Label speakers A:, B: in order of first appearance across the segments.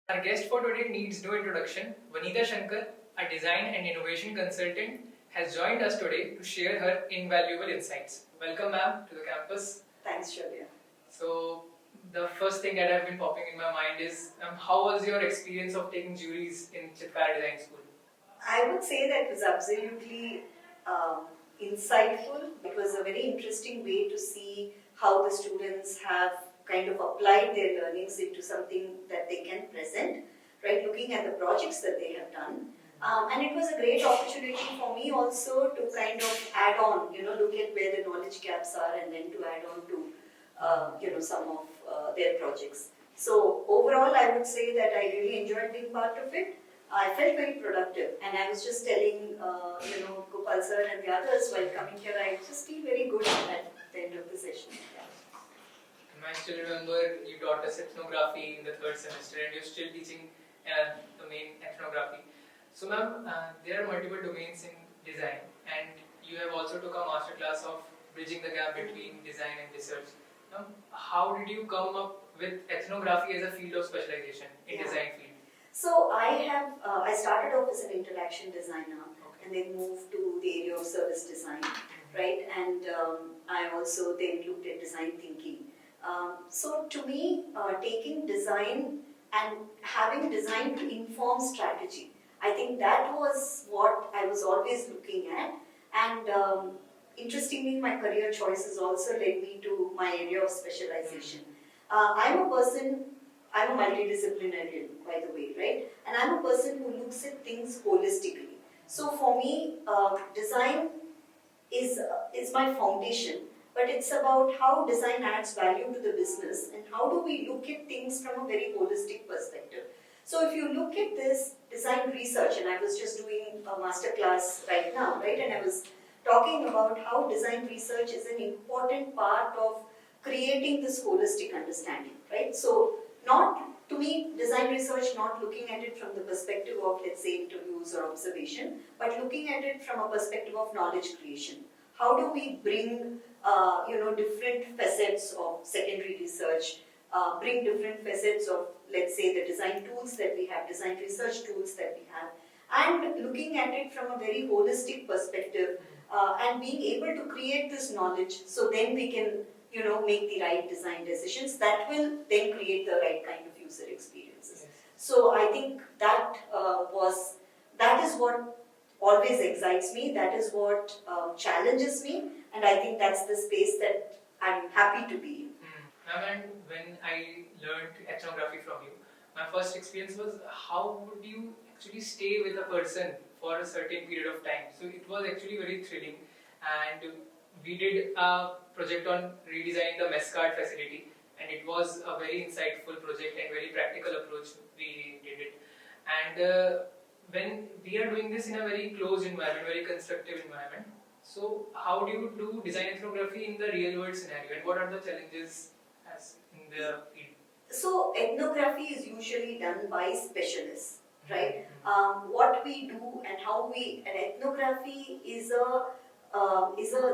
A: Our guest for today needs no introduction. Vanita Shankar, a design and innovation consultant, has joined us today to share her invaluable insights. Welcome, ma'am, to the campus.
B: Thanks, Shravya.
A: So, the first thing that have been popping in my mind is how was your experience of taking juries in Chitkara Design School?
B: I would say that was absolutely insightful. It was a very interesting way to see how the students have kind of applied their learnings into something that they can present, right? Looking at the projects that they have done. And it was a great opportunity for me also to kind of add on, look at where the knowledge gaps are and then to add on to, some of their projects. So overall, I would say that I really enjoyed being part of it. I felt very productive, and I was just telling, Gopal sir and the others while coming here, I just feel very good at the end of the session. Yeah.
A: I still remember you taught us ethnography in the third semester, and you're still teaching the main ethnography. So, ma'am, there are multiple domains in design, and you have also took a master class of bridging the gap between design and research. How did you come up with ethnography as a field of specialization in design field?
B: So I started off as an interaction designer, and then moved to the area of service design, right? And I also then looked at design thinking. So to me, taking design and having design to inform strategy, I think that was what I was always looking at. And interestingly, my career choices also led me to my area of specialization. I'm a multidisciplinarian, by the way, right? And I'm a person who looks at things holistically. So for me, design is my foundation, but it's about how design adds value to the business and how do we look at things from a very holistic perspective. So if you look at this design research, and I was just doing a master class right now, right? And I was talking about how design research is an important part of creating this holistic understanding, right? So not to me, design research, not looking at it from the perspective of, let's say, interviews or observation, but looking at it from a perspective of knowledge creation. How do we bring, different facets of secondary research, bring different facets of, let's say, the design tools that we have, design research tools that we have, and looking at it from a very holistic perspective, and being able to create this knowledge, so then we can make the right design decisions that will then create the right kind of user experiences. Yes. So I think that is what always excites me, that is what challenges me, and I think that's the space that I'm happy to be in.
A: And when I learned ethnography from you, my first experience was how would you actually stay with a person for a certain period of time. So it was actually very thrilling, and we did a project on redesigning the mess card facility, and it was a very insightful project and very practical approach we did it. And when we are doing this in a very closed environment, very constructive environment, so how do you do design ethnography in the real world scenario, and what are the challenges as in the field?
B: So ethnography is usually done by specialists, right? What we do and how an ethnography is a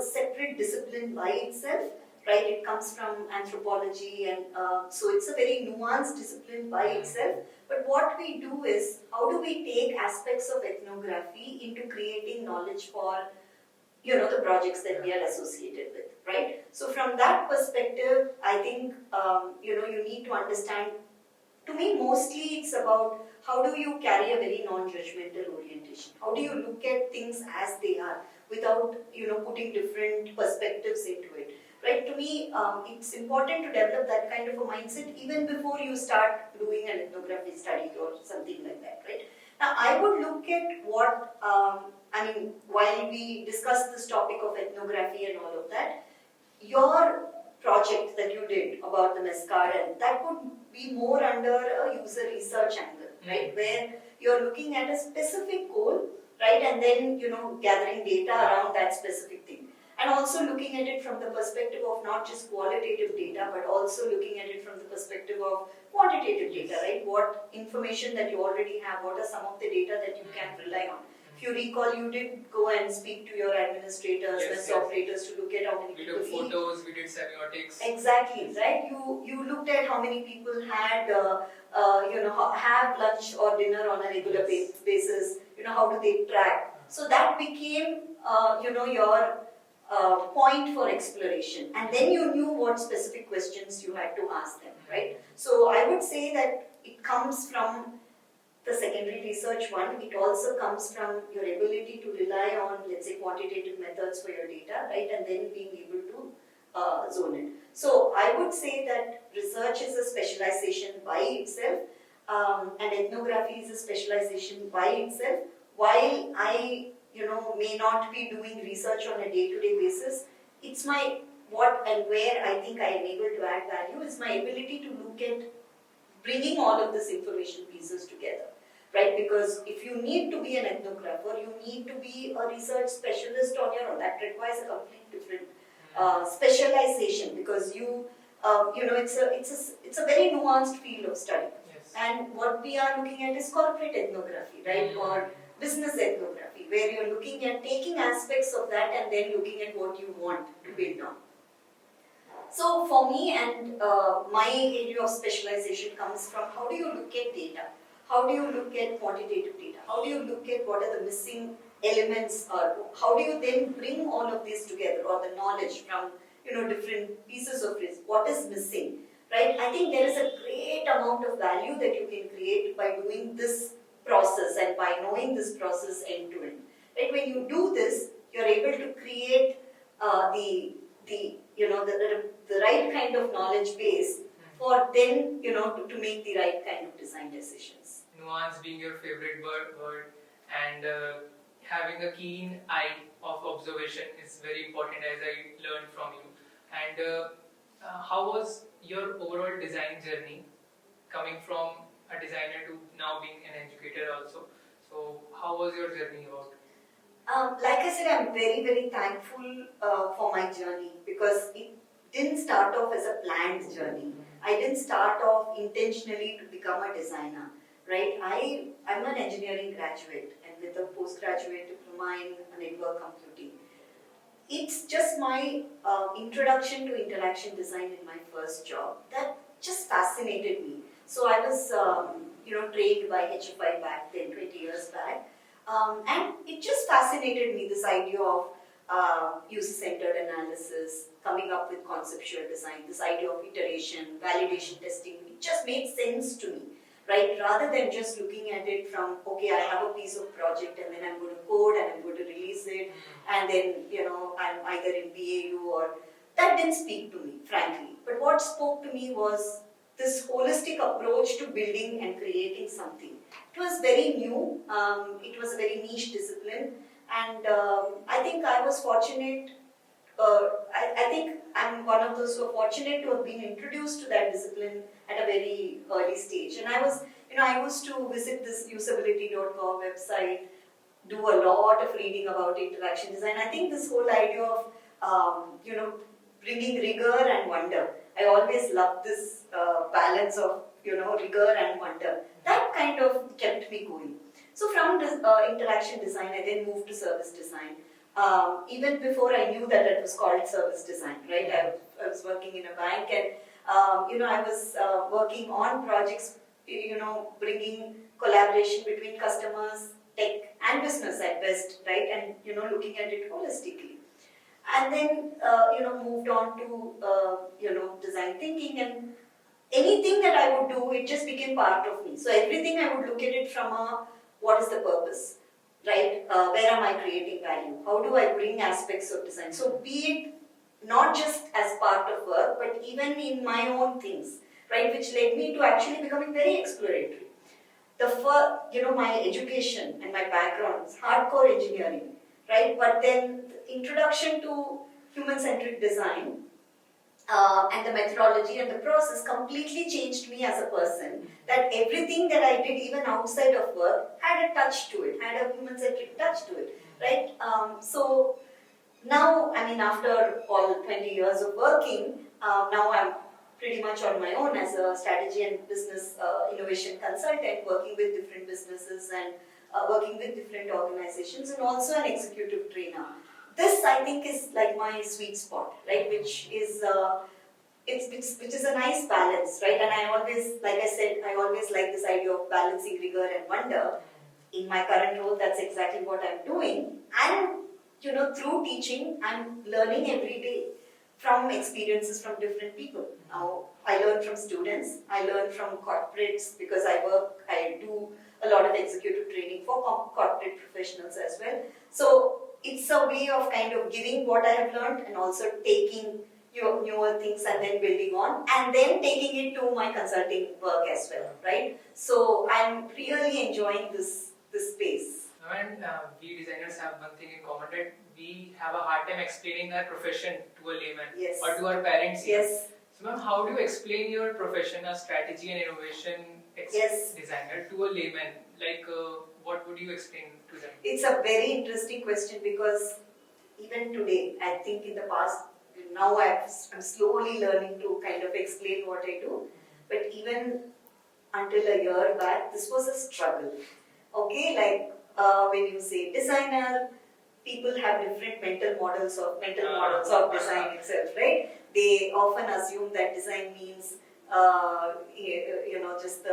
B: separate discipline by itself, right? It comes from anthropology, and so it's a very nuanced discipline by itself. But what we do is, how do we take aspects of ethnography into creating knowledge for the projects that we are associated with, right? So from that perspective, I think you need to understand. To me, mostly it's about how do you carry a very non-judgmental orientation? How do you look at things as they are without putting different perspectives into it? Right? To me, it's important to develop that kind of a mindset even before you start doing an ethnography study or something like that, right? Now, I would look at what while we discuss this topic of ethnography and all of that, your project that you did about the Mescaran, that would be more under a user research angle, right? Where you're looking at a specific goal, right? And then, gathering data around that specific thing. And also looking at it from the perspective of not just qualitative data, but also looking at it from the perspective of quantitative data, right? What information that you already have, what are some of the data that you can rely on. If you recall, you did go and speak to your administrators,
A: Yes,
B: operators to look at how many
A: we
B: people
A: took
B: eat.
A: photos, we did semiotics.
B: Exactly, right? You looked at how many people had have lunch or dinner on a regular basis. How do they track? So that became your point for exploration, and then you knew what specific questions you had to ask them, right? So I would say that it comes from the secondary research one. It also comes from your ability to rely on, let's say, quantitative methods for your data, right? And then being able to zone it. So I would say that research is a specialization by itself, and ethnography is a specialization by itself. While I, may not be doing research on a day-to-day basis, it's my what and where I think I am able to add value is my ability to look at bringing all of this information pieces together, right? Because if you need to be an ethnographer, you need to be a research specialist on your own. That requires a complete different specialization, because it's a very nuanced field of study.
A: Yes.
B: And what we are looking at is corporate ethnography, right? Or business ethnography, where you're looking at taking aspects of that and then looking at what you want to build on. So for me, and my area of specialization comes from how do you look at data? How do you look at quantitative data? How do you look at what are the missing elements? How do you then bring all of this together, or the knowledge from different pieces of risk? What is missing, right? I think there is a great amount of value that you can create by doing this process and by knowing this process end to end. Right? When you do this, you're able to create the right kind of knowledge base for then to make the right kind of design decisions.
A: Nuance being your favorite word, and having a keen eye of observation is very important, as I learned from you. And how was your overall design journey, coming from a designer to now being an educator also? So how was your journey about?
B: Like I said, I'm very, very thankful for my journey, because it didn't start off as a planned journey. I didn't start off intentionally to become a designer, right? I'm an engineering graduate, and with a postgraduate diploma in network computing. It's just my introduction to interaction design in my first job that just fascinated me. So I was, trained by HFI back then, 20 years back. And it just fascinated me, this idea of user-centered analysis, coming up with conceptual design, this idea of iteration, validation testing. It just made sense to me, right? Rather than just looking at it from, okay, I have a piece of project and then I'm going to code and I'm going to release it, and then, I'm either in BAU or... That didn't speak to me, frankly. But what spoke to me was this holistic approach to building and creating something. It was very new, it was a very niche discipline, and I think I was fortunate, I think I'm one of those who are fortunate to have been introduced to that discipline at a very early stage. And I used to visit this usability.com website, do a lot of reading about interaction design. I think this whole idea of, bringing rigor and wonder. I always loved this balance of, rigor and wonder. That kind of kept me going. So from interaction design, I then moved to service design. Even before I knew that it was called service design, right? I was working in a bank, and I was working on projects, bringing collaboration between customers, tech, and business at best, right? And looking at it holistically. And then moved on to design thinking, and anything that I would do, it just became part of me. So everything I would look at it from what is the purpose, right? Where am I creating value? How do I bring aspects of design? So be it not just as part of work, but even in my own things, right? Which led me to actually becoming very exploratory. My education and my background is hardcore engineering, right? But then the introduction to human-centric design and the methodology and the process completely changed me as a person. That everything that I did, even outside of work, had a touch to it, had a human-centric touch to it, right? So now, after all 20 years of working, now I'm pretty much on my own as a strategy and business innovation consultant, working with different businesses and working with different organizations, and also an executive trainer. This, I think, is like my sweet spot, right? Which is which is a nice balance, right? And I always, like I said, I always like this idea of balancing rigor and wonder. In my current role, that's exactly what I'm doing. And through teaching, I'm learning every day from experiences from different people. Now, I learn from students, I learn from corporates because I do a lot of executive training for corporate professionals as well. So it's a way of kind of giving what I have learned and also taking your newer things and then building on and then taking it to my consulting work as well, right? So I'm really enjoying this space.
A: And we designers have one thing in common, that we have a hard time explaining our profession to a layman
B: Yes.
A: or to our parents.
B: Yes.
A: So ma'am, how do you explain your profession as strategy and innovation
B: Yes.
A: designer to a layman? Like what would you explain to them?
B: It's a very interesting question because even today, I think in the past, now I'm slowly learning to kind of explain what I do. But even until a year back, this was a struggle. Okay, like when you say designer, people have different mental models of design itself, right? They often assume that design means just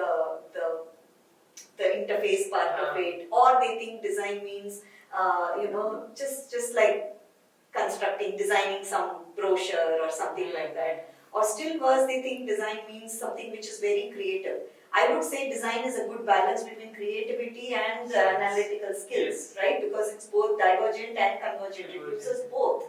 B: the interface part of it, or they think design means just like designing some brochure or something like that. Or still worse, they think design means something which is very creative. I would say design is a good balance between creativity and analytical skills, right? Because it's both divergent and convergent. It uses both.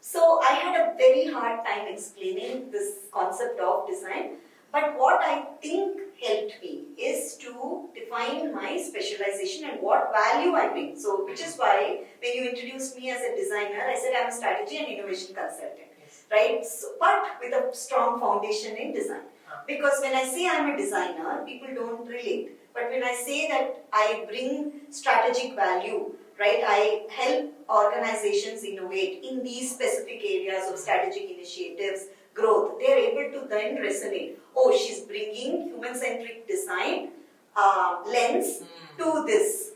B: So I had a very hard time explaining this concept of design. But what I think helped me is to define my specialization and what value I bring. So, which is why when you introduced me as a designer, I said I'm a strategy and innovation consultant, right? So, but with a strong foundation in design. Because when I say I'm a designer, people don't relate. But when I say that I bring strategic value, right, I help organizations innovate in these specific areas of strategic initiatives, growth, they are able to then resonate. Oh, she's bringing human-centric design lens to this,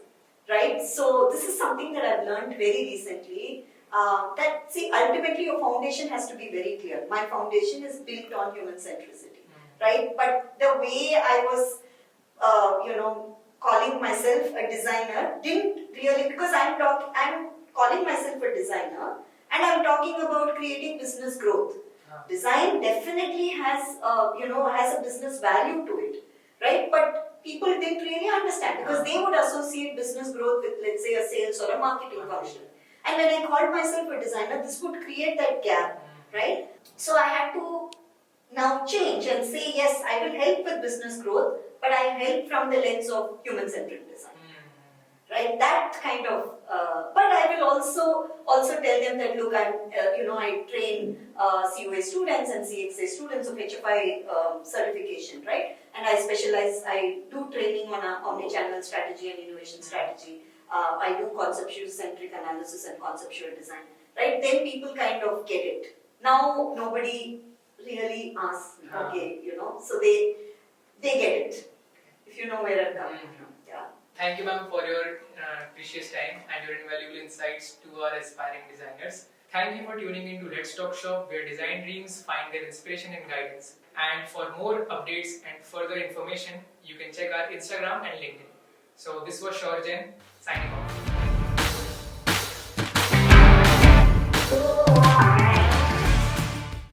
B: right? So this is something that I've learned very recently. Ultimately your foundation has to be very clear. My foundation is built on human centricity, right? But the way I was, calling myself a designer didn't really, because I'm calling myself a designer and I'm talking about creating business growth. Design definitely has a business value to it, right? But people didn't really understand because they would associate business growth with, let's say, a sales or a marketing function. And when I called myself a designer, this would create that gap, right? So I had to now change and say, yes, I will help with business growth, but I help from the lens of human-centric design. Right, that kind of, but I will also tell them that look, I train COA students and CXA students of HFI certification, right? And I do training on omnichannel strategy and innovation strategy. I do conceptual-centric analysis and conceptual design, right? Then people kind of get it. Now nobody really asks, okay, so they get it. If you know where I'm coming from.
A: Thank you, ma'am, for your precious time and your invaluable insights to our aspiring designers. Thank you for tuning in to Let's Talk Shop, where design dreams find their inspiration and guidance. And for more updates and further information, you can check our Instagram and LinkedIn. So this was Shaurjan signing off.